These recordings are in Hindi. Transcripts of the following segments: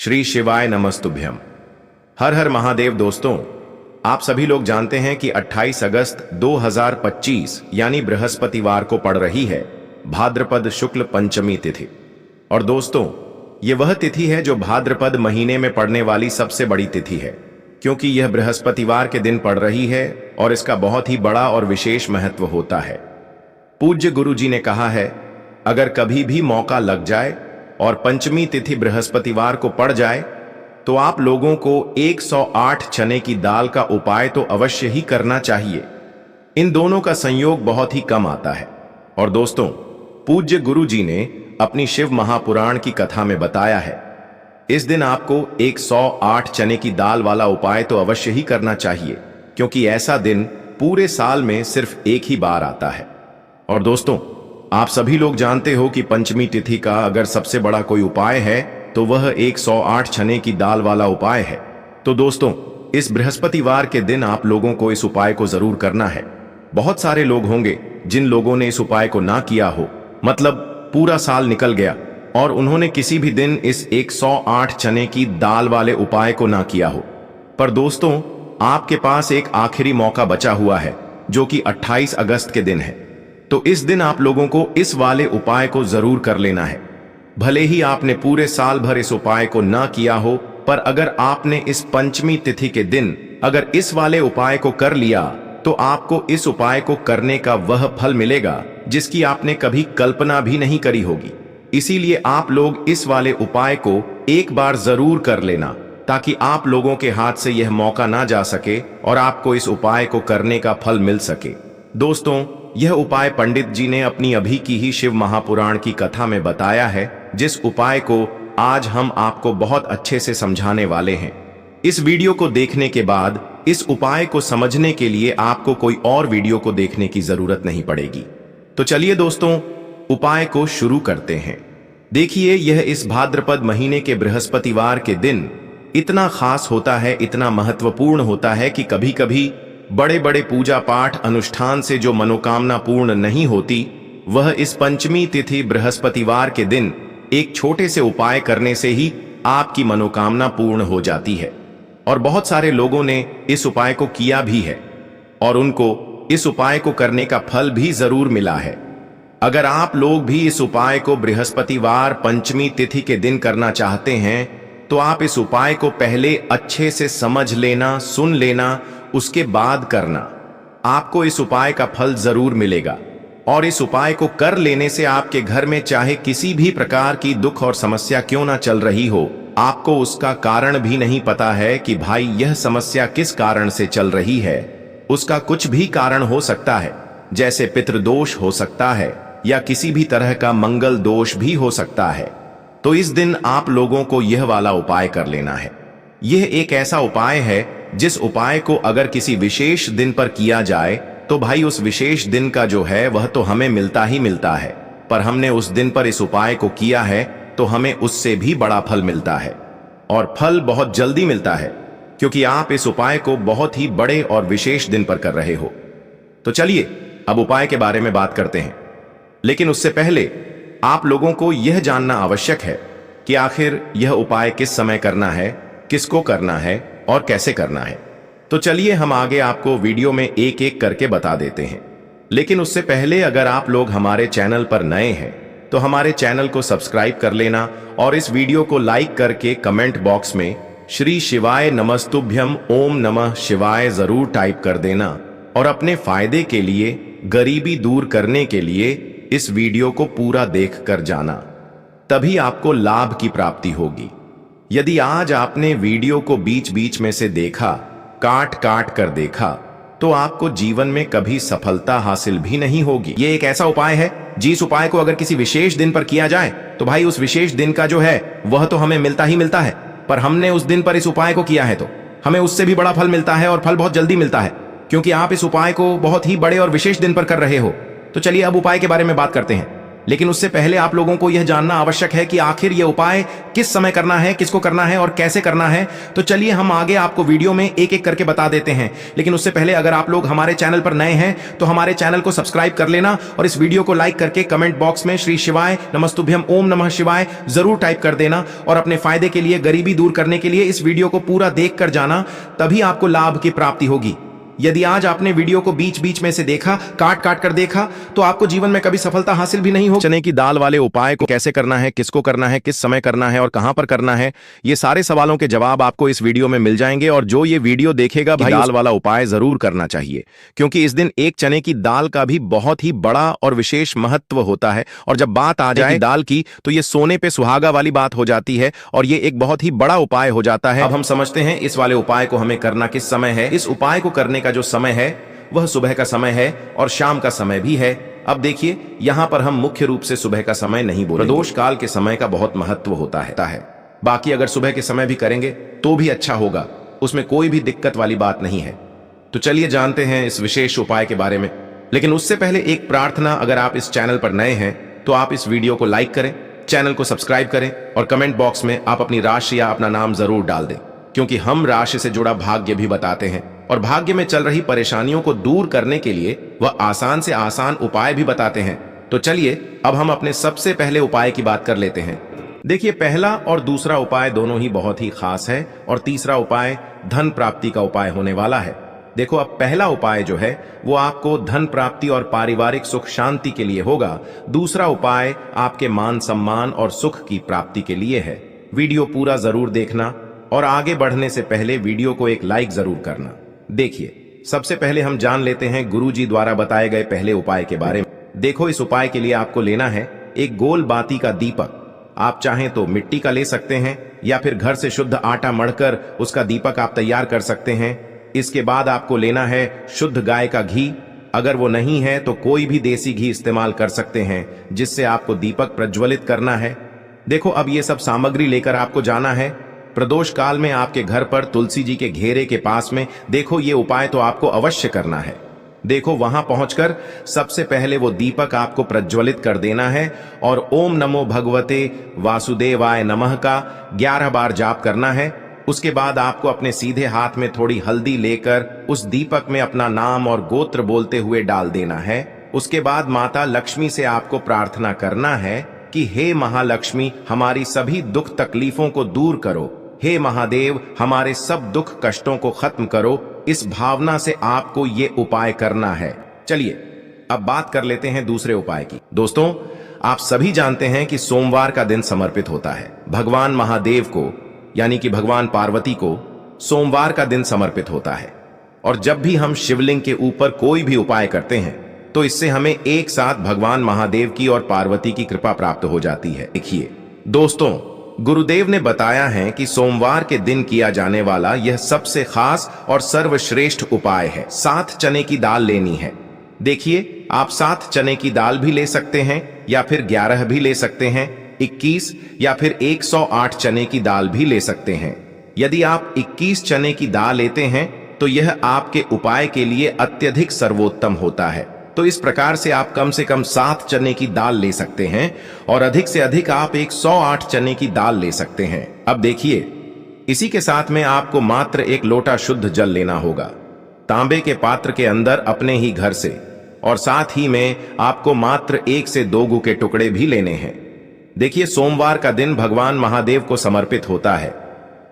श्री शिवाय नमस्तुभ्यम। हर हर महादेव। दोस्तों, आप सभी लोग जानते हैं कि 28 अगस्त 2025 यानी बृहस्पतिवार को पड़ रही है भाद्रपद शुक्ल पंचमी तिथि। और दोस्तों, ये वह तिथि है जो भाद्रपद महीने में पड़ने वाली सबसे बड़ी तिथि है, क्योंकि यह बृहस्पतिवार के दिन पड़ रही है और इसका बहुत ही बड़ा और विशेष महत्व होता है। पूज्य गुरु जी ने कहा है, अगर कभी भी मौका लग जाए और पंचमी तिथि बृहस्पतिवार को पड़ जाए तो आप लोगों को 108 चने की दाल का उपाय तो अवश्य ही करना चाहिए। इन दोनों का संयोग बहुत ही कम आता है। और दोस्तों, पूज्य गुरु जी ने अपनी शिव महापुराण की कथा में बताया है, इस दिन आपको 108 चने की दाल वाला उपाय तो अवश्य ही करना चाहिए, क्योंकि ऐसा दिन पूरे साल में सिर्फ एक ही बार आता है। और दोस्तों, आप सभी लोग जानते हो कि पंचमी तिथि का अगर सबसे बड़ा कोई उपाय है तो वह 108 चने की दाल वाला उपाय है। तो दोस्तों, इस बृहस्पतिवार के दिन आप लोगों को इस उपाय को जरूर करना है। बहुत सारे लोग होंगे जिन लोगों ने इस उपाय को ना किया हो, मतलब पूरा साल निकल गया और उन्होंने किसी भी दिन इस 108 चने की दाल वाले उपाय को ना किया हो। पर दोस्तों, आपके पास एक आखिरी मौका बचा हुआ है, जो कि 28 अगस्त के दिन है। तो इस दिन आप लोगों को इस वाले उपाय को जरूर कर लेना है। भले ही आपने पूरे साल भर इस उपाय को ना किया हो, पर अगर आपने इस पंचमी तिथि के दिन अगर इस वाले उपाय को कर लिया तो आपको इस उपाय को करने का वह फल मिलेगा जिसकी आपने कभी कल्पना भी नहीं करी होगी। इसीलिए आप लोग इस वाले उपाय को एक बार जरूर कर लेना, ताकि आप लोगों के हाथ से यह मौका ना जा सके और आपको इस उपाय को करने का फल मिल सके। दोस्तों, यह उपाय पंडित जी ने अपनी अभी की ही शिव महापुराण की कथा में बताया है, जिस उपाय को आज हम आपको बहुत अच्छे से समझाने वाले हैं। इस वीडियो को देखने के बाद इस उपाय को समझने के लिए आपको कोई और वीडियो को देखने की जरूरत नहीं पड़ेगी। तो चलिए दोस्तों, उपाय को शुरू करते हैं। देखिए, यह इस भाद्रपद महीने के बृहस्पतिवार के दिन इतना खास होता है, इतना महत्वपूर्ण होता है कि कभी कभी बड़े बड़े पूजा पाठ अनुष्ठान से जो मनोकामना पूर्ण नहीं होती, वह इस पंचमी तिथि बृहस्पतिवार के दिन एक छोटे से उपाय करने से ही आपकी मनोकामना पूर्ण हो जाती है। और बहुत सारे लोगों ने इस उपाय को किया भी है और उनको इस उपाय को करने का फल भी जरूर मिला है। अगर आप लोग भी इस उपाय को बृहस्पतिवार पंचमी तिथि के दिन करना चाहते हैं तो आप इस उपाय को पहले अच्छे से समझ लेना, सुन लेना, उसके बाद करना। आपको इस उपाय का फल जरूर मिलेगा। और इस उपाय को कर लेने से आपके घर में चाहे किसी भी प्रकार की दुख और समस्या क्यों ना चल रही हो, आपको उसका कारण भी नहीं पता है कि भाई यह समस्या किस कारण से चल रही है। उसका कुछ भी कारण हो सकता है, जैसे पितृदोष हो सकता है या किसी भी तरह का मंगल दोष भी हो सकता है। तो इस दिन आप लोगों को यह वाला उपाय कर लेना है। यह एक ऐसा उपाय है जिस उपाय को अगर किसी विशेष दिन पर किया जाए तो भाई उस विशेष दिन का जो है वह तो हमें मिलता ही मिलता है, पर हमने उस दिन पर इस उपाय को किया है तो हमें उससे भी बड़ा फल मिलता है। और फल बहुत जल्दी मिलता है, क्योंकि आप इस उपाय को बहुत ही बड़े और विशेष दिन पर कर रहे हो। तो चलिए अब उपाय के बारे में बात करते हैं। लेकिन उससे पहले आप लोगों को यह जानना आवश्यक है कि आखिर यह उपाय किस समय करना है, किसको करना है और कैसे करना है। तो चलिए हम आगे आपको वीडियो में एक एक करके बता देते हैं। लेकिन उससे पहले अगर आप लोग हमारे चैनल पर नए हैं तो हमारे चैनल को सब्सक्राइब कर लेना और इस वीडियो को लाइक करके कमेंट बॉक्स में श्री शिवाय नमस्तुभ्यम ओम नमः शिवाय जरूर टाइप कर देना। और अपने फायदे के लिए, गरीबी दूर करने के लिए इस वीडियो को पूरा देख कर जाना, तभी आपको लाभ की प्राप्ति होगी। यदि आज आपने वीडियो को बीच बीच में से देखा, काट काट कर देखा, तो आपको जीवन में कभी सफलता हासिल भी नहीं होगी। ये एक ऐसा उपाय है जिस उपाय को अगर किसी विशेष दिन पर किया जाए तो भाई उस विशेष दिन का जो है वह तो हमें मिलता ही मिलता है, पर हमने उस दिन पर इस उपाय को किया है तो हमें उससे भी बड़ा फल मिलता है और फल बहुत जल्दी मिलता है, क्योंकि आप इस उपाय को बहुत ही बड़े और विशेष दिन पर कर रहे हो। तो चलिए अब उपाय के बारे में बात करते हैं। लेकिन उससे पहले आप लोगों को यह जानना आवश्यक है कि आखिर यह उपाय किस समय करना है, किसको करना है और कैसे करना है। तो चलिए हम आगे आपको वीडियो में एक एक करके बता देते हैं। लेकिन उससे पहले अगर आप लोग हमारे चैनल पर नए हैं तो हमारे चैनल को सब्सक्राइब कर लेना और इस वीडियो को लाइक करके कमेंट बॉक्स में श्री शिवाय नमस्तुभ्यम ओम नमः शिवाय जरूर टाइप कर देना। और अपने फायदे के लिए, गरीबी दूर करने के लिए इस वीडियो को पूरा देख कर जाना, तभी आपको लाभ की प्राप्ति होगी। यदि आज आपने वीडियो को बीच बीच में से देखा, काट काट कर देखा, तो आपको जीवन में कभी सफलता हासिल भी नहीं हो। चने की दाल वाले उपाय को कैसे करना है, किसको करना है, किस समय करना है और कहां पर करना है, ये सारे सवालों के जवाब आपको इस वीडियो में मिल जाएंगे। और जो ये वीडियो देखेगा भाई, दाल वाला उपाय जरूर करना चाहिए, क्योंकि इस दिन एक चने की दाल का भी बहुत ही बड़ा और विशेष महत्व होता है। और जब बात आ जाए दाल की, तो ये सोने पे सुहागा वाली बात हो जाती है और ये एक बहुत ही बड़ा उपाय हो जाता है। अब हम समझते हैं इस वाले उपाय को हमें करना किस समय है। इस उपाय को करने का जो समय है वह सुबह का समय है और शाम का समय भी है। अब देखिए, यहां पर हम मुख्य रूप से सुबह का समय नहीं बोलेंगे। प्रदोष काल के समय का बहुत महत्व होता है। बाकी अगर सुबह के समय भी करेंगे तो भी अच्छा होगा, उसमें कोई भी दिक्कत वाली बात नहीं है। तो चलिए जानते हैं इस विशेष उपाय के बारे में। लेकिन उससे पहले एक प्रार्थना, अगर आप इस चैनल पर नए हैं तो आप इस वीडियो को लाइक करें, चैनल को सब्सक्राइब करें और कमेंट बॉक्स में आप अपनी राशि या अपना नाम जरूर डाल दें, क्योंकि हम राशि से जुड़ा भाग्य भी बताते हैं और भाग्य में चल रही परेशानियों को दूर करने के लिए वह आसान से आसान उपाय भी बताते हैं। तो चलिए अब हम अपने सबसे पहले उपाय की बात कर लेते हैं। देखिए, पहला और दूसरा उपाय दोनों ही बहुत ही खास है और तीसरा उपाय धन प्राप्ति का उपाय होने वाला है। देखो, अब पहला उपाय जो है वो आपको धन प्राप्ति और पारिवारिक सुख शांति के लिए होगा। दूसरा उपाय आपके मान सम्मान और सुख की प्राप्ति के लिए है। वीडियो पूरा जरूर देखना और आगे बढ़ने से पहले वीडियो को एक लाइक जरूर करना। देखिए, सबसे पहले हम जान लेते हैं गुरुजी द्वारा बताए गए पहले उपाय के बारे में। देखो, इस उपाय के लिए आपको लेना है एक गोल बाती का दीपक। आप चाहें तो मिट्टी का ले सकते हैं या फिर घर से शुद्ध आटा मढ़कर उसका दीपक आप तैयार कर सकते हैं। इसके बाद आपको लेना है शुद्ध गाय का घी। अगर वो नहीं है तो कोई भी देसी घी इस्तेमाल कर सकते हैं, जिससे आपको दीपक प्रज्वलित करना है। देखो, अब ये सब सामग्री लेकर आपको जाना है प्रदोष काल में आपके घर पर तुलसी जी के घेरे के पास में। देखो, ये उपाय तो आपको अवश्य करना है। देखो, वहां पहुंचकर सबसे पहले वो दीपक आपको प्रज्वलित कर देना है और ओम नमो भगवते वासुदेवाय नमः का 11 बार जाप करना है। उसके बाद आपको अपने सीधे हाथ में थोड़ी हल्दी लेकर उस दीपक में अपना नाम और गोत्र बोलते हुए डाल देना है। उसके बाद माता लक्ष्मी से आपको प्रार्थना करना है कि हे महालक्ष्मी, हमारी सभी दुख तकलीफों को दूर करो। हे महादेव, हमारे सब दुख कष्टों को खत्म करो। इस भावना से आपको ये उपाय करना है। चलिए अब बात कर लेते हैं दूसरे उपाय की। दोस्तों, आप सभी जानते हैं कि सोमवार का दिन समर्पित होता है भगवान महादेव को, यानी कि भगवान पार्वती को सोमवार का दिन समर्पित होता है। और जब भी हम शिवलिंग के ऊपर कोई भी उपाय करते हैं तो इससे हमें एक साथ भगवान महादेव की और पार्वती की कृपा प्राप्त हो जाती है। देखिए दोस्तों, गुरुदेव ने बताया है कि सोमवार के दिन किया जाने वाला यह सबसे खास और सर्वश्रेष्ठ उपाय है। 7 चने की दाल लेनी है। देखिए, आप 7 चने की दाल भी ले सकते हैं या फिर 11 भी ले सकते हैं, 21 या फिर 108 चने की दाल भी ले सकते हैं। यदि आप 21 चने की दाल लेते हैं तो यह आपके उपाय के लिए अत्यधिक सर्वोत्तम होता है। तो इस प्रकार से आप कम से कम 7 चने की दाल ले सकते हैं और अधिक से अधिक आप 108 चने की दाल ले सकते हैं। अब देखिए, इसी के साथ में आपको मात्र 1 लोटा शुद्ध जल लेना होगा, तांबे के पात्र के अंदर अपने ही घर से। और साथ ही में आपको मात्र 1 से 2 गू के टुकड़े भी लेने हैं। देखिए, सोमवार का दिन भगवान महादेव को समर्पित होता है।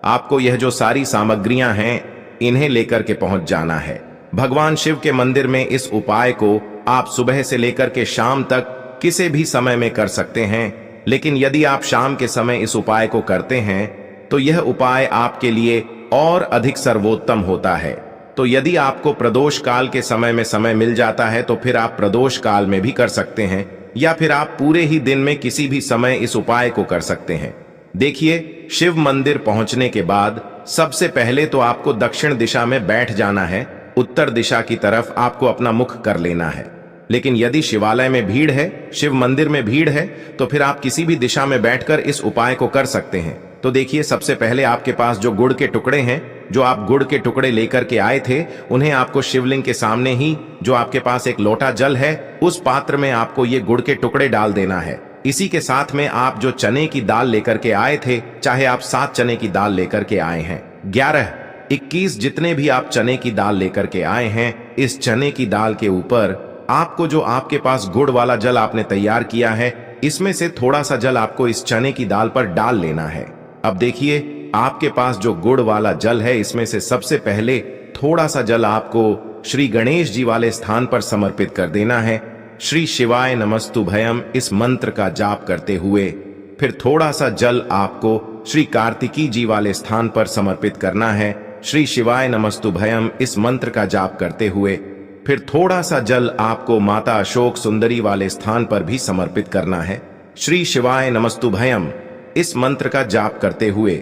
आपको यह जो सारी सामग्रियां हैं, इन्हें लेकर के पहुंच जाना है भगवान शिव के मंदिर में। इस उपाय को आप सुबह से लेकर के शाम तक किसी भी समय में कर सकते हैं। लेकिन यदि आप शाम के समय इस उपाय को करते हैं तो यह उपाय आपके लिए और अधिक सर्वोत्तम होता है। तो यदि आपको प्रदोष काल के समय में समय मिल जाता है तो फिर आप प्रदोष काल में भी कर सकते हैं, या फिर आप पूरे ही दिन में किसी भी समय इस उपाय को कर सकते हैं। देखिए, शिव मंदिर पहुंचने के बाद सबसे पहले तो आपको दक्षिण दिशा में बैठ जाना है। उत्तर दिशा की तरफ आपको अपना मुख कर लेना है। लेकिन यदि शिवालय में भीड़ है, शिव मंदिर में भीड़ है, तो फिर आप किसी भी दिशा में बैठकर इस उपाय को कर सकते हैं। तो देखिए, सबसे पहले आपके पास जो गुड़ के टुकड़े हैं जो आप गुड़ के टुकड़े लेकर के आए थे, उन्हें आपको शिवलिंग के सामने ही जो आपके पास एक लोटा जल है, उस पात्र में आपको ये गुड़ के टुकड़े डाल देना है। इसी के साथ में आप जो चने की दाल लेकर के आए थे, चाहे आप 7 चने की दाल लेकर के आए हैं, 11, 21 जितने भी आप चने की दाल लेकर के आए हैं, इस चने की दाल के ऊपर आपको जो आपके पास गुड़ वाला जल आपने तैयार किया है, इसमें से थोड़ा सा जल आपको इस चने की दाल पर डाल लेना है। अब देखिए, आपके पास जो गुड़ वाला जल है, इसमें से सबसे पहले थोड़ा सा जल आपको श्री गणेश जी वाले स्थान पर समर्पित कर देना है। श्री शिवाय नमस्तुभयम इस मंत्र का जाप करते हुए फिर थोड़ा सा जल आपको श्री कार्तिकी जी वाले स्थान पर समर्पित करना है। श्री शिवाय नमस्तुभयम इस मंत्र का जाप करते हुए फिर थोड़ा सा जल आपको माता अशोक सुंदरी वाले स्थान पर भी समर्पित करना है। श्री शिवाय नमस्तुभयम इस मंत्र का जाप करते हुए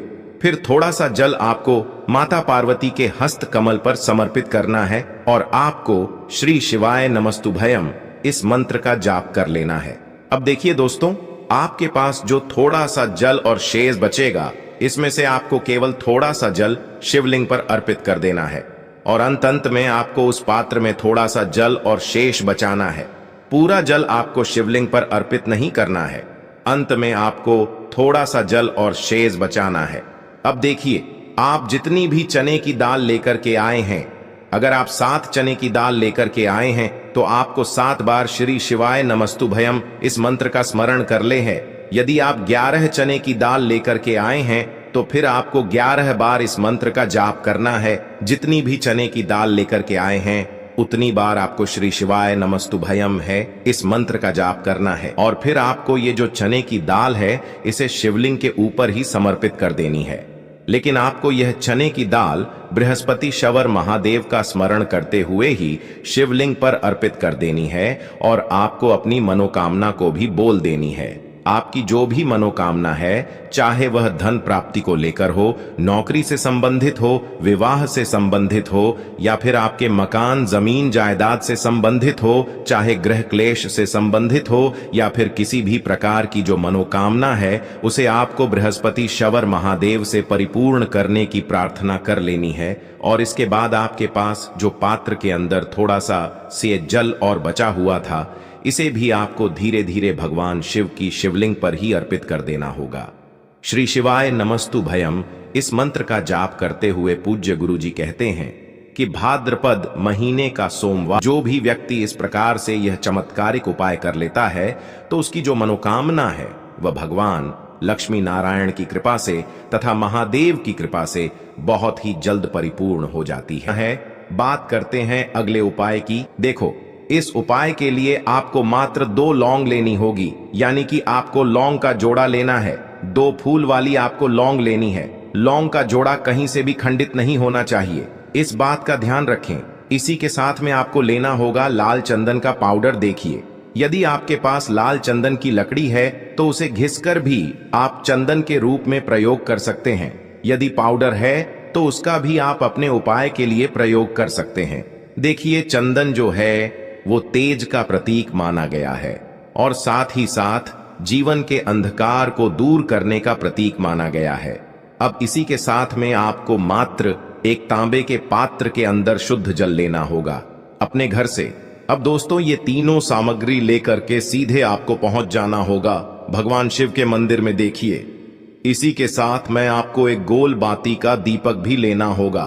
फिर थोड़ा सा जल आपको माता पार्वती के हस्त कमल पर समर्पित करना है और आपको श्री शिवाय नमस्तुभयम इस मंत्र का जाप कर लेना है। अब देखिए दोस्तों, आपके पास जो थोड़ा सा जल और शेष बचेगा, इसमें से आपको केवल थोड़ा सा जल शिवलिंग पर अर्पित कर देना है और अंत में आपको उस पात्र में थोड़ा सा जल और शेष बचाना है। पूरा जल आपको शिवलिंग पर अर्पित नहीं करना है, अंत में आपको थोड़ा सा जल और शेष बचाना है। अब देखिए, आप जितनी भी चने की दाल लेकर के आए हैं, अगर आप 7 चने की दाल लेकर के आए हैं तो आपको 7 बार श्री शिवाय नमस्तुभयम इस मंत्र का स्मरण कर ले है। यदि आप 11 चने की दाल लेकर के आए हैं तो फिर आपको 11 बार इस मंत्र का जाप करना है। जितनी भी चने की दाल लेकर के आए हैं, उतनी बार आपको श्री शिवाय नमस्तुभयम है इस मंत्र का जाप करना है और फिर आपको ये जो चने की दाल है, इसे शिवलिंग के ऊपर ही समर्पित कर देनी है। लेकिन आपको यह चने की दाल बृहस्पति शवर महादेव का स्मरण करते हुए ही शिवलिंग पर अर्पित कर देनी है और आपको अपनी मनोकामना को भी बोल देनी है। आपकी जो भी मनोकामना है, चाहे वह धन प्राप्ति को लेकर हो, नौकरी से संबंधित हो, विवाह से संबंधित हो, या फिर आपके मकान जमीन जायदाद से संबंधित हो, चाहे गृह क्लेश से संबंधित हो, या फिर किसी भी प्रकार की जो मनोकामना है, उसे आपको बृहस्पति शवर महादेव से परिपूर्ण करने की प्रार्थना कर लेनी है। और इसके बाद आपके पास जो पात्र के अंदर थोड़ा सा से जल और बचा हुआ था, इसे भी आपको धीरे धीरे भगवान शिव की शिवलिंग पर ही अर्पित कर देना होगा। श्री शिवाय नमस्तुभयम इस मंत्र का जाप करते हुए पूज्य गुरु जी कहते हैं कि भाद्रपद महीने का सोमवार जो भी व्यक्ति इस प्रकार से यह चमत्कारिक उपाय कर लेता है, तो उसकी जो मनोकामना है वह भगवान लक्ष्मी नारायण की कृपा से तथा महादेव की कृपा से बहुत ही जल्द परिपूर्ण हो जाती है। बात करते हैं अगले उपाय की। देखो, इस उपाय के लिए आपको मात्र 2 लौंग लेनी होगी, यानी कि आपको लौंग का जोड़ा लेना है। 2 फूल वाली आपको लौंग लेनी है। लौंग का जोड़ा कहीं से भी खंडित नहीं होना चाहिए, इस बात का ध्यान रखें। इसी के साथ में आपको लेना होगा लाल चंदन का पाउडर। देखिए, यदि आपके पास लाल चंदन की लकड़ी है तो उसे घिसकर भी आप चंदन के रूप में प्रयोग कर सकते हैं। यदि पाउडर है तो उसका भी आप अपने उपाय के लिए प्रयोग कर सकते हैं। देखिए, चंदन जो है वो तेज का प्रतीक माना गया है और साथ ही साथ जीवन के अंधकार को दूर करने का प्रतीक माना गया है। अब इसी के साथ में आपको मात्र एक तांबे के पात्र के अंदर शुद्ध जल लेना होगा अपने घर से। अब दोस्तों, ये तीनों सामग्री लेकर के सीधे आपको पहुंच जाना होगा भगवान शिव के मंदिर में। देखिए, इसी के साथ में आपको एक गोल बाती का दीपक भी लेना होगा।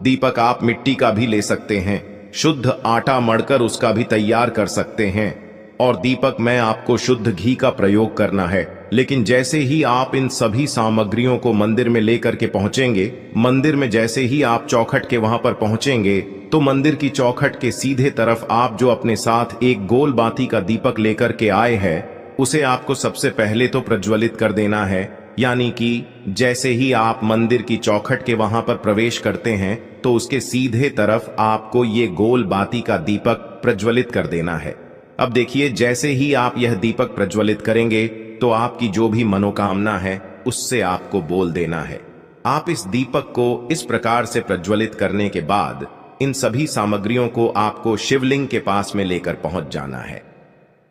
दीपक आप मिट्टी का भी ले सकते हैं, शुद्ध आटा मढ़कर उसका भी तैयार कर सकते हैं, और दीपक में आपको शुद्ध घी का प्रयोग करना है। लेकिन जैसे ही आप इन सभी सामग्रियों को मंदिर में लेकर के पहुंचेंगे, मंदिर में जैसे ही आप चौखट के वहां पर पहुंचेंगे, तो मंदिर की चौखट के सीधे तरफ आप जो अपने साथ एक गोल बाती का दीपक लेकर के आए हैं, उसे आपको सबसे पहले तो प्रज्वलित कर देना है। यानी कि जैसे ही आप मंदिर की चौखट के वहां पर प्रवेश करते हैं, तो उसके सीधे तरफ आपको ये गोल बाती का दीपक प्रज्वलित कर देना है। अब देखिए, जैसे ही आप यह दीपक प्रज्वलित करेंगे तो आपकी जो भी मनोकामना है उससे आपको बोल देना है। आप इस दीपक को इस प्रकार से प्रज्वलित करने के बाद इन सभी सामग्रियों को आपको शिवलिंग के पास में लेकर पहुंच जाना है।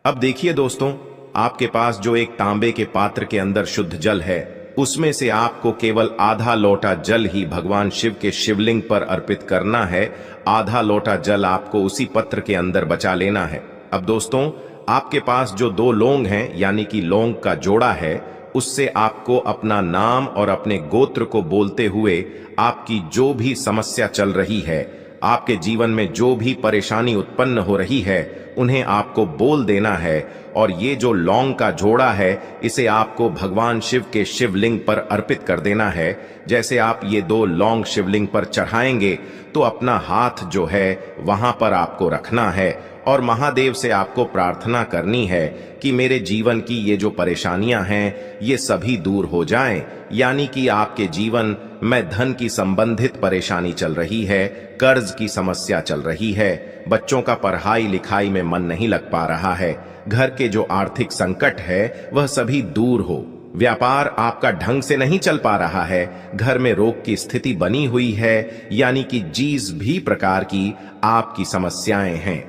अब देखिए दोस्तों, आपके पास जो एक तांबे के पात्र के अंदर शुद्ध जल है, उसमें से आपको केवल आधा लोटा जल ही भगवान शिव के शिवलिंग पर अर्पित करना है। आधा लोटा जल आपको उसी पत्र के अंदर बचा लेना है। अब दोस्तों, आपके पास जो 2 लौंग हैं, यानी कि लौंग का जोड़ा है, उससे आपको अपना नाम और अपने गोत्र को बोलते हुए आपकी जो भी समस्या चल रही है, आपके जीवन में जो भी परेशानी उत्पन्न हो रही है, उन्हें आपको बोल देना है। और ये जो लौंग का जोड़ा है, इसे आपको भगवान शिव के शिवलिंग पर अर्पित कर देना है। जैसे आप ये 2 लौंग शिवलिंग पर चढ़ाएंगे तो अपना हाथ जो है वहां पर आपको रखना है और महादेव से आपको प्रार्थना करनी है कि मेरे जीवन की ये जो परेशानियां हैं ये सभी दूर हो जाएं। यानी कि आपके जीवन में धन की संबंधित परेशानी चल रही है, कर्ज की समस्या चल रही है, बच्चों का पढ़ाई लिखाई में मन नहीं लग पा रहा है, घर के जो आर्थिक संकट है वह सभी दूर हो, व्यापार आपका ढंग से नहीं चल पा रहा है, घर में रोग की स्थिति बनी हुई है, यानी कि जिस भी प्रकार की आपकी समस्याएं हैं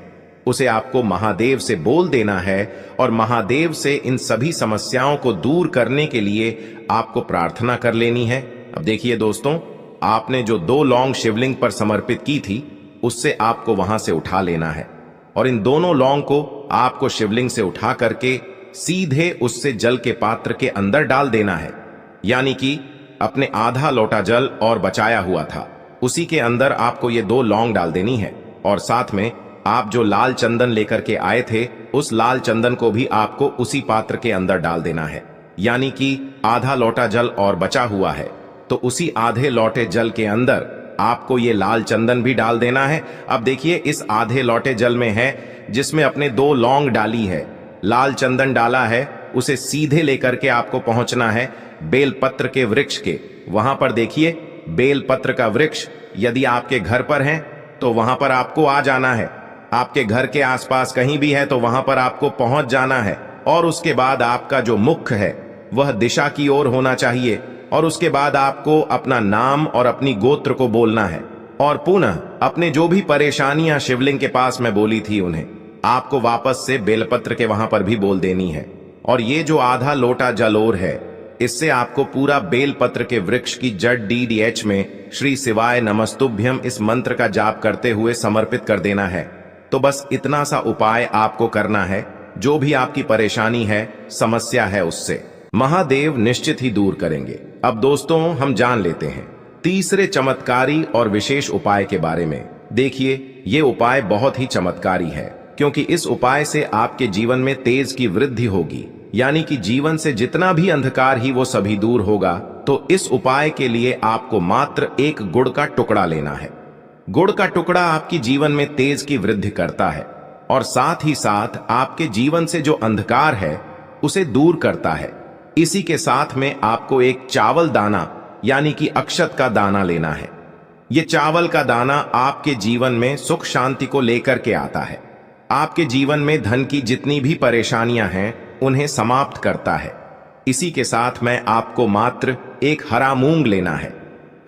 उसे आपको महादेव से बोल देना है और महादेव से इन सभी समस्याओं को दूर करने के लिए आपको प्रार्थना कर लेनी है। अब देखिए दोस्तों, आपने जो 2 लौंग शिवलिंग पर समर्पित की थी उससे आपको वहां से उठा लेना है और इन दोनों लौंग को आपको शिवलिंग से उठा करके सीधे उससे जल के पात्र के अंदर डाल देना है। यानी कि अपने आधा लोटा जल और बचाया हुआ था उसी के अंदर आपको ये 2 लौंग डाल देनी है और साथ में आप जो लाल चंदन लेकर के आए थे उस लाल चंदन को भी आपको उसी पात्र के अंदर डाल देना है। यानी कि आधा लोटा जल और बचा हुआ है तो उसी आधे लोटे जल के अंदर आपको ये लाल चंदन भी डाल देना है। अब देखिए, इस आधे लोटे जल में है जिसमें अपने 2 लौंग डाली है, लाल चंदन डाला है, उसे सीधे लेकर के आपको पहुंचना है बेलपत्र के वृक्ष के। वहां पर देखिए, बेलपत्र का वृक्ष यदि आपके घर पर है तो वहां पर आपको आ जाना है, आपके घर के आसपास कहीं भी है तो वहां पर आपको पहुंच जाना है और उसके बाद आपका जो मुख है वह दिशा की ओर होना चाहिए और उसके बाद आपको अपना नाम और अपनी गोत्र को बोलना है और पुनः अपने जो भी परेशानियां शिवलिंग के पास में बोली थी उन्हें आपको वापस से बेलपत्र के वहां पर भी बोल देनी है। और ये जो आधा लोटा जल और है, इससे आपको पूरा बेलपत्र के वृक्ष की जड़ DDH में श्री शिवाय नमस्तुभ्यम इस मंत्र का जाप करते हुए समर्पित कर देना है। तो बस इतना सा उपाय आपको करना है, जो भी आपकी परेशानी है, समस्या है, उससे महादेव निश्चित ही दूर करेंगे। अब दोस्तों, हम जान लेते हैं तीसरे चमत्कारी और विशेष उपाय के बारे में। देखिए, ये उपाय बहुत ही चमत्कारी है क्योंकि इस उपाय से आपके जीवन में तेज की वृद्धि होगी, यानी कि जीवन से जितना भी अंधकार ही वो सभी दूर होगा। तो इस उपाय के लिए आपको मात्र 1 गुड़ का टुकड़ा लेना है। गुड़ का टुकड़ा आपकी जीवन में तेज की वृद्धि करता है और साथ ही साथ आपके जीवन से जो अंधकार है उसे दूर करता है। इसी के साथ में आपको 1 चावल दाना यानी कि अक्षत का दाना लेना है। यह चावल का दाना आपके जीवन में सुख शांति को लेकर के आता है, आपके जीवन में धन की जितनी भी परेशानियां हैं उन्हें समाप्त करता है। इसी के साथ में आपको मात्र 1 हरा मूंग लेना है।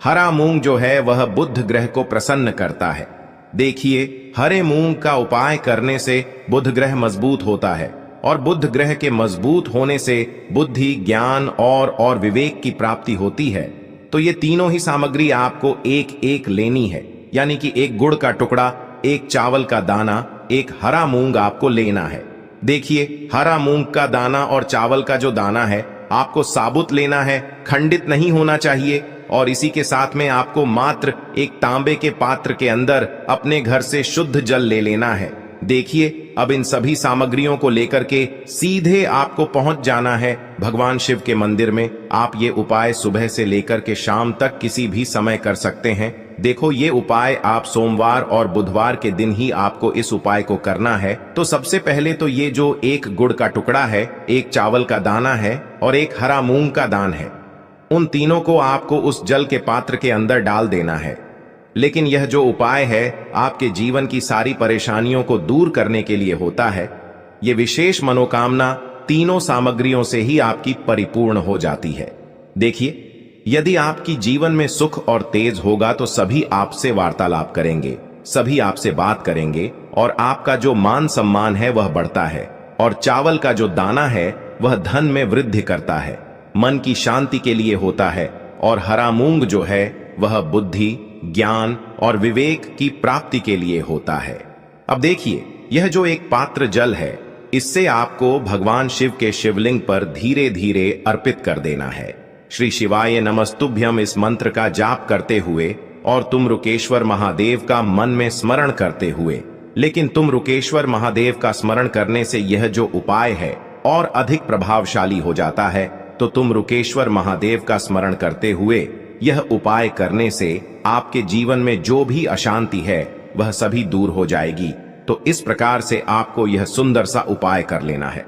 हरा मूंग जो है वह बुध ग्रह को प्रसन्न करता है। देखिए, हरे मूंग का उपाय करने से बुध ग्रह मजबूत होता है और बुध ग्रह के मजबूत होने से बुद्धि, ज्ञान और विवेक की प्राप्ति होती है। तो ये तीनों ही सामग्री आपको 1-1 लेनी है, यानी कि 1 गुड़ का टुकड़ा, 1 चावल का दाना, 1 हरा मूंग आपको लेना है। देखिए, हरा मूंग का दाना और चावल का जो दाना है आपको साबुत लेना है, खंडित नहीं होना चाहिए। और इसी के साथ में आपको मात्र 1 तांबे के पात्र के अंदर अपने घर से शुद्ध जल ले लेना है। देखिए, अब इन सभी सामग्रियों को लेकर के सीधे आपको पहुंच जाना है भगवान शिव के मंदिर में। आप ये उपाय सुबह से लेकर के शाम तक किसी भी समय कर सकते हैं। देखो, ये उपाय आप सोमवार और बुधवार के दिन ही आपको इस उपाय को करना है। तो सबसे पहले तो ये जो 1 गुड़ का टुकड़ा है, 1 चावल का दाना है और 1 हरा मूंग का दान है, उन तीनों को आपको उस जल के पात्र के अंदर डाल देना है। लेकिन यह जो उपाय है आपके जीवन की सारी परेशानियों को दूर करने के लिए होता है। यह विशेष मनोकामना तीनों सामग्रियों से ही आपकी परिपूर्ण हो जाती है। देखिए, यदि आपकी जीवन में सुख और तेज होगा तो सभी आपसे वार्तालाप करेंगे, सभी आपसे बात करेंगे और आपका जो मान सम्मान है वह बढ़ता है। और चावल का जो दाना है वह धन में वृद्धि करता है। मन की शांति के लिए होता है, और हरा मूंग जो है वह बुद्धि, ज्ञान और विवेक की प्राप्ति के लिए होता है। अब देखिए, यह जो एक पात्र जल है, इससे आपको भगवान शिव के शिवलिंग पर धीरे धीरे अर्पित कर देना है। श्री शिवाय नमस्तुभ्यम इस मंत्र का जाप करते हुए और तुम रुकेश्वर महादेव का मन में स्मरण करते हुए, लेकिन तुम रुकेश्वर महादेव का स्मरण करने से यह जो उपाय है और अधिक प्रभावशाली हो जाता है। तो तुम रुकेश्वर महादेव का स्मरण करते हुए यह उपाय करने से आपके जीवन में जो भी अशांति है वह सभी दूर हो जाएगी। तो इस प्रकार से आपको यह सुंदर सा उपाय कर लेना है।